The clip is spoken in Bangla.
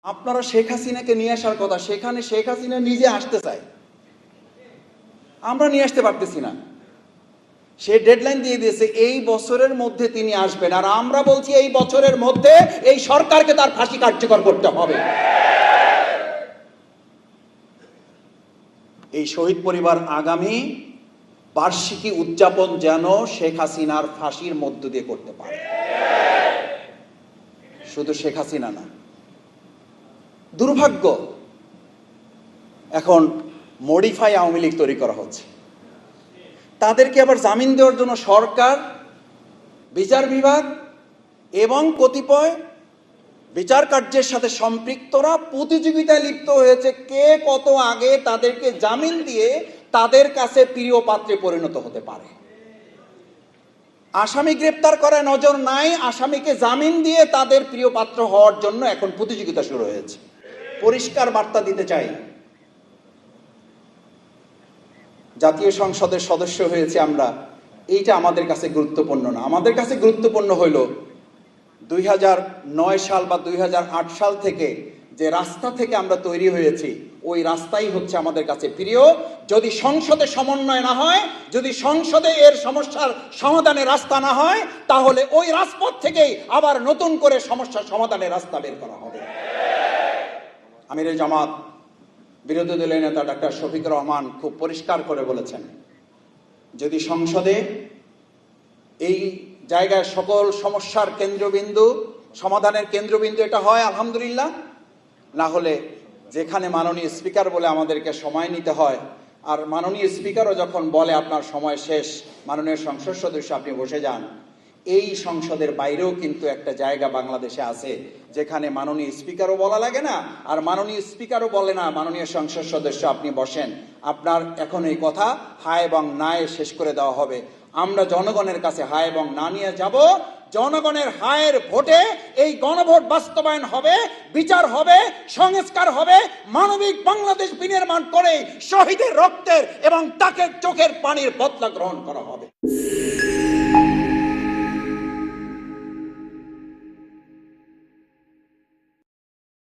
আপনারা শেখ হাসিনাকে নিয়ে আসার কথা, সেখানে শেখ হাসিনা নিজে আসতে চায়, আমরা নিয়ে আসতে পারতেছি না। সে ডেডলাইন দিয়ে দিয়েছে এই বছরের মধ্যে তিনি আসবেন, আর আমরা বলছি এই বছরের মধ্যে এই সরকারকে তার ফাঁসি কার্যকর করতে হবে। এই শহীদ পরিবার আগামী বার্ষিকী উদযাপন যেন শেখ হাসিনার ফাঁসির মধ্য দিয়ে করতে পারে, শুধু শেখ হাসিনা না। দুর্ভাগ্য, এখন মডিফাই আওয়ামী লীগ তৈরি করা হচ্ছে। তাদেরকে আবার জামিন দেওয়ার জন্য সরকার, বিচার বিভাগ এবং কতিপয় বিচার কার্যের সাথে সম্পৃক্তরা প্রতিযোগিতায় লিপ্ত হয়েছে, কে কত আগে তাদেরকে জামিন দিয়ে তাদের কাছে প্রিয় পাত্রে পরিণত হতে পারে। আসামি গ্রেপ্তার করায় নজর নাই, আসামিকে জামিন দিয়ে তাদের প্রিয় পাত্র হওয়ার জন্য এখন প্রতিযোগিতা শুরু হয়েছে। পরিষ্কার বার্তা দিতে চাই, জাতীয় সংসদের সদস্য হয়েছে আমরা, এইটা আমাদের কাছে গুরুত্বপূর্ণ না। আমাদের কাছে গুরুত্বপূর্ণ হইল 2009 সাল বা 2008 সাল থেকে যে রাস্তা থেকে আমরা তৈরি হয়েছি, ওই রাস্তাই হচ্ছে আমাদের কাছে প্রিয়। যদি সংসদে সমন্বয় না হয়, যদি সংসদে এর সমস্যার সমাধানের রাস্তা না হয়, তাহলে ওই রাজপথ থেকেই আবার নতুন করে সমস্যার সমাধানের রাস্তা বের করা হবে। আমিরে জামাত বিরোধী দলীয় নেতা ডাক্তার শফিকুর রহমান খুব পরিষ্কার করে বলেছেন, যদি সংসদে এই জায়গায় সকল সমস্যার কেন্দ্রবিন্দু, সমাধানের কেন্দ্রবিন্দু এটা হয় আলহামদুলিল্লাহ, না হলে যেখানে মাননীয় স্পিকার বলে আমাদেরকে সময় নিতে হয়, আর মাননীয় স্পিকারও যখন বলে আপনার সময় শেষ, মাননীয় সংসদ সদস্য আপনি বসে যান, এই সংসদের বাইরেও কিন্তু একটা জায়গা বাংলাদেশে আছে যেখানে মাননীয় স্পিকারও বলা লাগে না, আর মাননীয় স্পিকারও বলে না মাননীয় সংসদ সদস্য আপনি বসেন, আপনার এখন এই কথা হায় এবং নায়ে শেষ করে দেওয়া হবে। আমরা জনগণের কাছে হায় এবং না নিয়ে যাব, জনগণের হায়ের ভোটে এই গণভোট বাস্তবায়ন হবে, বিচার হবে, সংস্কার হবে, মানবিক বাংলাদেশ বিনির্মাণ করে শহীদের রক্তের এবং তাকে চোখের পানির বদলা গ্রহণ করা হবে।